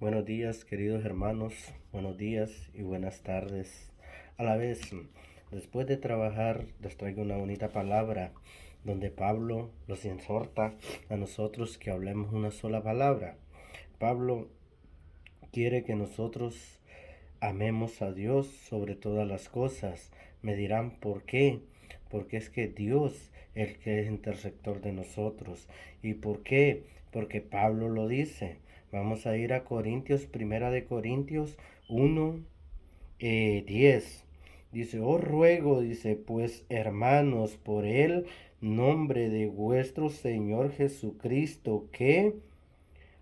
Buenos días, queridos hermanos, buenos días y buenas tardes. A la vez, después de trabajar, les traigo una bonita palabra donde Pablo nos exhorta a nosotros que hablemos una sola palabra. Pablo quiere que nosotros amemos a Dios sobre todas las cosas. Me dirán, ¿por qué? Porque es que Dios es el que es intersector de nosotros. ¿Y por qué? Porque Pablo lo dice. Vamos a ir a Corintios, Primera de Corintios 1, 10. Dice, os ruego, dice, pues hermanos, por el nombre de vuestro Señor Jesucristo, que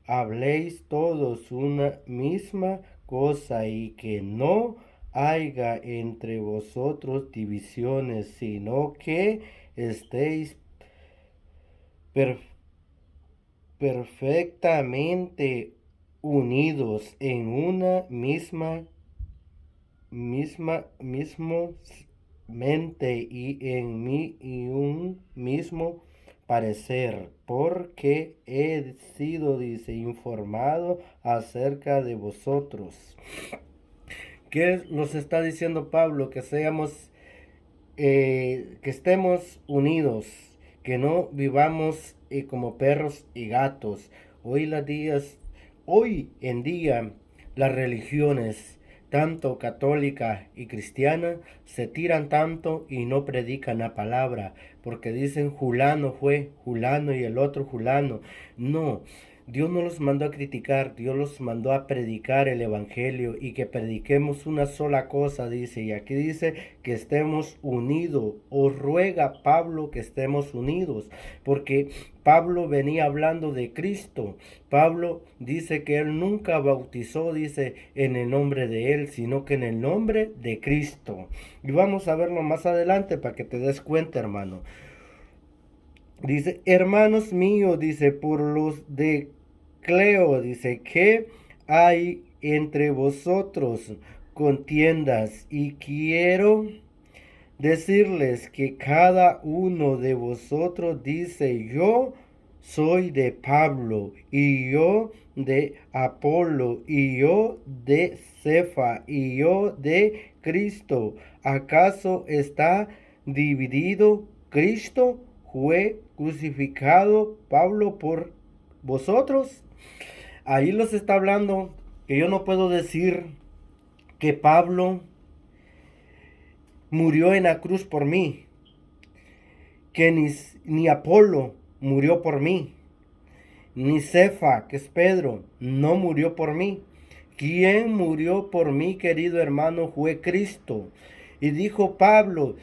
habléis todos una misma cosa y que no haya entre vosotros divisiones, sino que estéis per perfectamente unidos en una mismo mente y un mismo parecer, porque he sido, dice, informado acerca de vosotros. ¿Qué nos está diciendo Pablo? Que que estemos unidos, que no vivamos como perros y gatos. Hoy en día, las religiones, tanto católica y cristiana, se tiran tanto y no predican la palabra, porque dicen Julano fue, Julano y el otro Julano. No, Dios no los mandó a criticar, Dios los mandó a predicar el Evangelio y que prediquemos una sola cosa, dice. Y aquí dice que estemos unidos. Os ruega Pablo que estemos unidos, porque Pablo venía hablando de Cristo. Pablo dice que él nunca bautizó, dice, en el nombre de él, sino que en el nombre de Cristo. Y vamos a verlo más adelante para que te des cuenta, hermano. Dice, hermanos míos, dice, por los de Cleo, dice, que hay entre vosotros contiendas y quiero decirles que cada uno de vosotros dice, yo soy de Pablo, y yo de Apolo, y yo de Cefa, y yo de Cristo. ¿Acaso está dividido Cristo? ¿Fue crucificado Pablo por vosotros? Ahí los está hablando que yo no puedo decir que Pablo murió en la cruz por mí, que ni Apolo murió por mí, ni Cefa, que es Pedro, no murió por mí. Quien murió por mí, querido hermano, fue Cristo. Y dijo Pablo,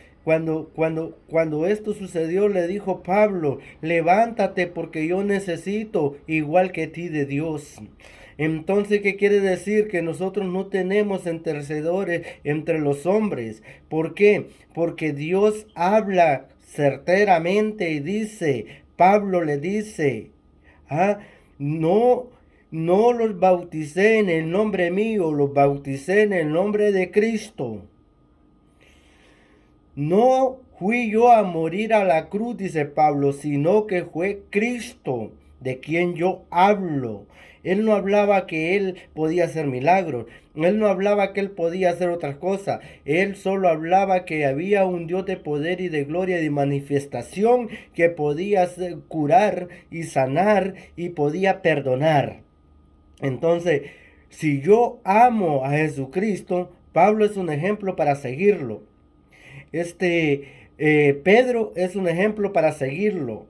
cuando esto sucedió, le dijo Pablo, levántate porque yo necesito, igual que ti, de Dios. Entonces, ¿qué quiere decir? Que nosotros no tenemos intercedores entre los hombres. ¿Por qué? Porque Dios habla certeramente y dice, Pablo le dice, ah, no, no los bauticé en el nombre mío, los bauticé en el nombre de Cristo. No fui yo a morir a la cruz, dice Pablo, sino que fue Cristo de quien yo hablo. Él no hablaba que él podía hacer milagros. Él no hablaba que él podía hacer otras cosas. Él solo hablaba que había un Dios de poder y de gloria y de manifestación que podía curar y sanar y podía perdonar. Entonces, si yo amo a Jesucristo, Pablo es un ejemplo para seguirlo. Pedro es un ejemplo para seguirlo.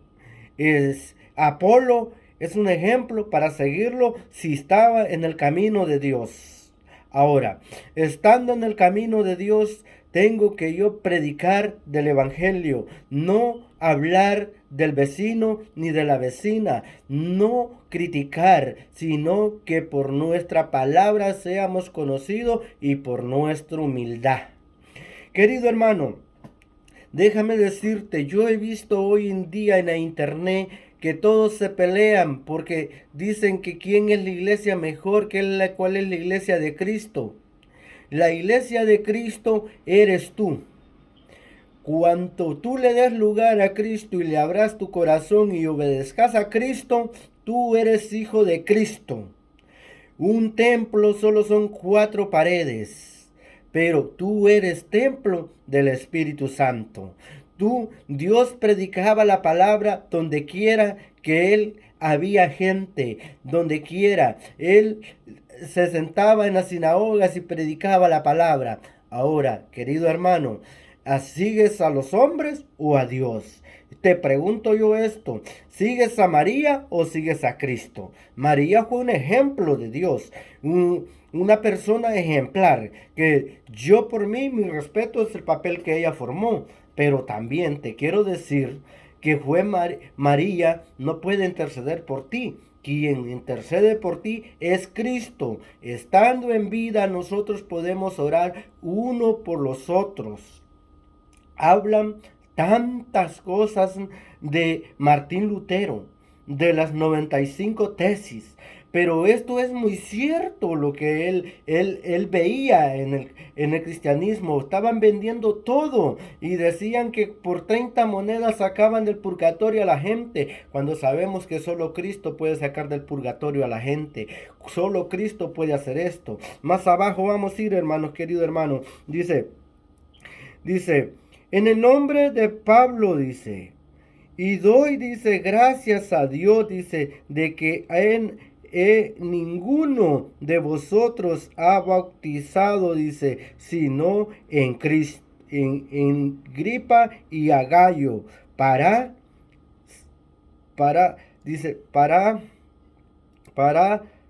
Apolo es un ejemplo para seguirlo si estaba en el camino de Dios. Ahora, estando en el camino de Dios, tengo que yo predicar del Evangelio, no hablar del vecino ni de la vecina, no criticar, sino que por nuestra palabra seamos conocidos y por nuestra humildad. Querido hermano, déjame decirte, yo he visto hoy en día en la internet que todos se pelean porque dicen que quién es la iglesia mejor, cuál es la iglesia de Cristo. La iglesia de Cristo eres tú. Cuanto tú le des lugar a Cristo y le abras tu corazón y obedezcas a Cristo, tú eres hijo de Cristo. Un templo solo son 4 paredes, pero tú eres templo del Espíritu Santo. Dios predicaba la palabra donde quiera que Él había gente, donde quiera. Él se sentaba en las sinagogas y predicaba la palabra. Ahora, querido hermano, ¿sigues a los hombres o a Dios? Te pregunto yo esto, ¿sigues a María o sigues a Cristo? María fue un ejemplo de Dios, una persona ejemplar, que yo por mí, mi respeto es el papel que ella formó, pero también te quiero decir que fue María no puede interceder por ti. Quien intercede por ti es Cristo. Estando en vida nosotros podemos orar uno por los otros. Hablan tantas cosas de Martín Lutero, de las 95 tesis. Pero esto es muy cierto lo que él veía en el cristianismo. Estaban vendiendo todo y decían que por 30 monedas sacaban del purgatorio a la gente, cuando sabemos que solo Cristo puede sacar del purgatorio a la gente. Solo Cristo puede hacer esto. Más abajo vamos a ir, hermanos, querido hermano. Dice, en el nombre de Pablo, dice, y doy, dice, gracias a Dios, dice, de que ninguno de vosotros ha bautizado, dice, sino en Cristo, en Gripa y a Gallo, dice, para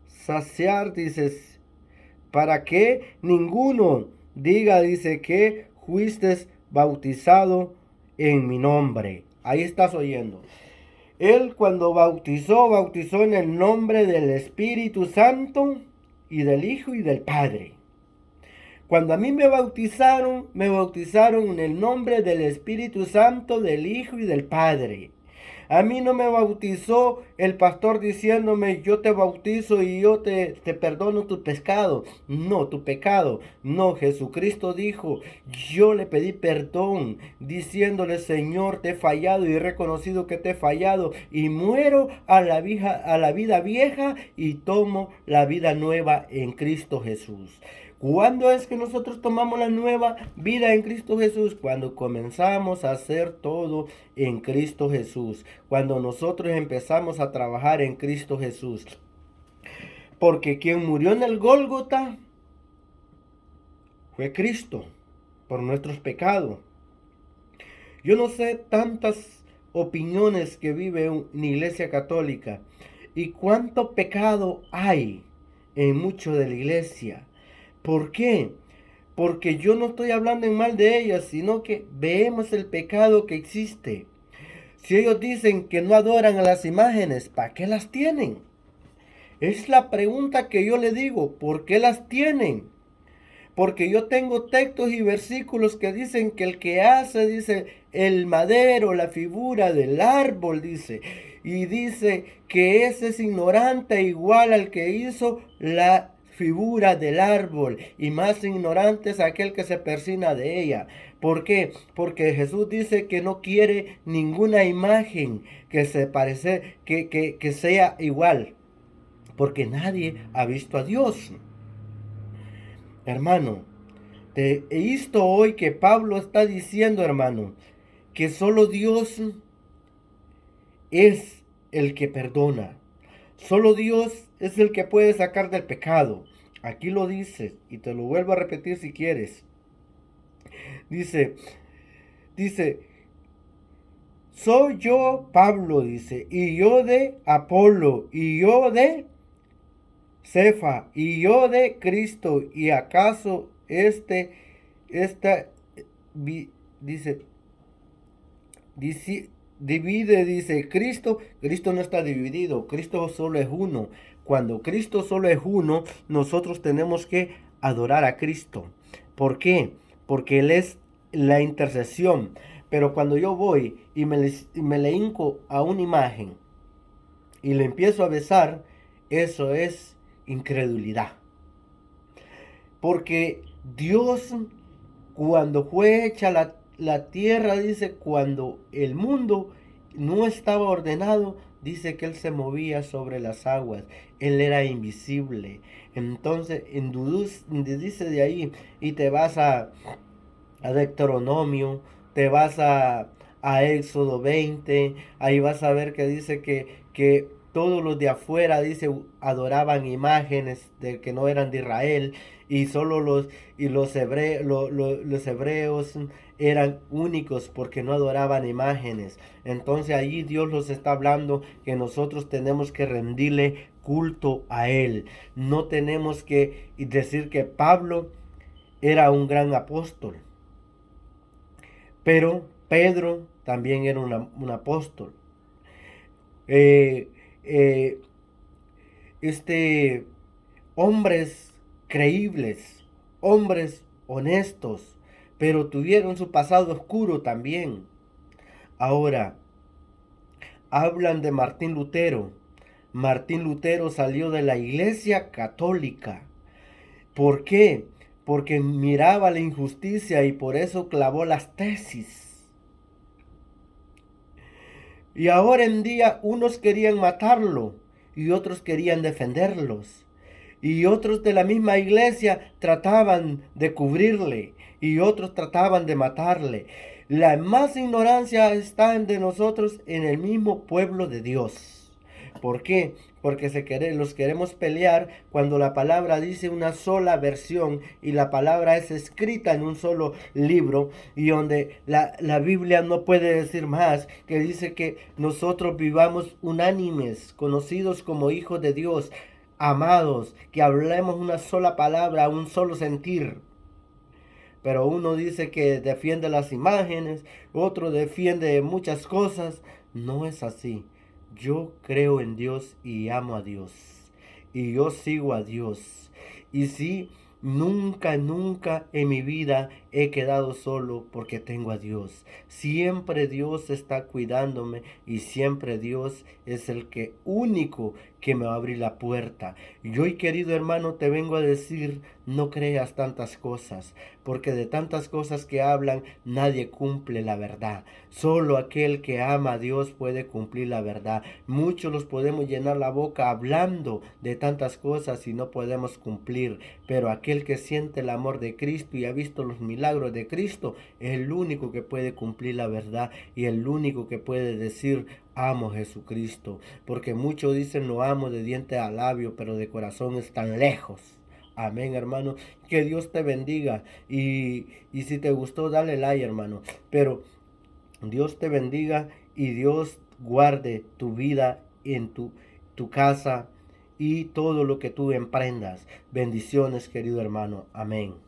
saciar, dice, para que ninguno diga, dice, que fuiste bautizado en mi nombre. Ahí estás oyendo. Él cuando bautizó en el nombre del Espíritu Santo y del Hijo y del Padre. Cuando a mí me bautizaron en el nombre del Espíritu Santo, del Hijo y del Padre. A mí no me bautizó el pastor diciéndome yo te bautizo y yo te perdono tu pecado. No, tu pecado. No, Jesucristo dijo, yo le pedí perdón diciéndole, Señor, te he fallado y he reconocido que te he fallado y muero a la vida vieja y tomo la vida nueva en Cristo Jesús. ¿Cuándo es que nosotros tomamos la nueva vida en Cristo Jesús? Cuando comenzamos a hacer todo en Cristo Jesús. Cuando nosotros empezamos a trabajar en Cristo Jesús. Porque quien murió en el Gólgota fue Cristo por nuestros pecados. Yo no sé tantas opiniones que vive en iglesia católica y cuánto pecado hay en mucho de la iglesia. ¿Por qué? Porque yo no estoy hablando en mal de ellas, sino que vemos el pecado que existe. Si ellos dicen que no adoran a las imágenes, ¿para qué las tienen? Es la pregunta que yo le digo, ¿por qué las tienen? Porque yo tengo textos y versículos que dicen que el que hace, dice, el madero, la figura del árbol, dice, y dice que ese es ignorante igual al que hizo la figura del árbol, y más ignorante es aquel que se persina de ella. ¿Por qué? Porque Jesús dice que no quiere ninguna imagen que se parece, que sea igual, porque nadie ha visto a Dios. Hermano, te he visto hoy que Pablo está diciendo, hermano, que solo Dios es el que perdona. Solo Dios es el que puede sacar del pecado. Aquí lo dice, y te lo vuelvo a repetir si quieres. Dice, soy yo, Pablo, dice, y yo de Apolo, y yo de Cefa, y yo de Cristo, y acaso dice, divide, dice Cristo no está dividido, Cristo solo es uno. Cuando Cristo solo es uno, nosotros tenemos que adorar a Cristo. ¿Por qué? Porque Él es la intercesión. Pero cuando yo voy y me le hinco a una imagen y le empiezo a besar, eso es incredulidad. Porque Dios, cuando fue hecha la tierra, dice, cuando el mundo no estaba ordenado, dice que Él se movía sobre las aguas, Él era invisible. Entonces, dice de ahí, y te vas a Deuteronomio, te vas a Éxodo 20, ahí vas a ver que dice que todos los de afuera, dice, adoraban imágenes de que no eran de Israel, y solo los hebreos eran únicos porque no adoraban imágenes. Entonces allí Dios nos está hablando que nosotros tenemos que rendirle culto a Él. No tenemos que decir que Pablo era un gran apóstol, pero Pedro también era un apóstol. Eh, eh, este, hombres creíbles, hombres honestos, pero tuvieron su pasado oscuro también. Ahora, hablan de Martín Lutero. Martín Lutero salió de la Iglesia Católica. ¿Por qué? Porque miraba la injusticia y por eso clavó las tesis. Y ahora en día unos querían matarlo y otros querían defenderlos. Y otros de la misma iglesia trataban de cubrirle y otros trataban de matarle. La más ignorancia está de nosotros en el mismo pueblo de Dios. ¿Por qué? Porque los queremos pelear cuando la palabra dice una sola versión y la palabra es escrita en un solo libro y donde la Biblia no puede decir más, que dice que nosotros vivamos unánimes, conocidos como hijos de Dios, amados, que hablemos una sola palabra, un solo sentir. Pero uno dice que defiende las imágenes, otro defiende muchas cosas. No es así. Yo creo en Dios y amo a Dios. Y yo sigo a Dios. Y sí, nunca, nunca en mi vida he quedado solo porque tengo a Dios. Siempre Dios está cuidándome y siempre Dios es el que único que me va a abrir la puerta. Y hoy, querido hermano, te vengo a decir, no creas tantas cosas, porque de tantas cosas que hablan, nadie cumple la verdad. Solo aquel que ama a Dios puede cumplir la verdad. Muchos nos podemos llenar la boca hablando de tantas cosas y no podemos cumplir, pero aquel que siente el amor de Cristo y ha visto los milagros de Cristo es el único que puede cumplir la verdad y el único que puede decir: amo a Jesucristo, porque muchos dicen lo amo de diente a labio, pero de corazón están lejos. Amén, hermano. Que Dios te bendiga. Y si te gustó, dale like, hermano. Pero Dios te bendiga y Dios guarde tu vida en tu casa y todo lo que tú emprendas. Bendiciones, querido hermano. Amén.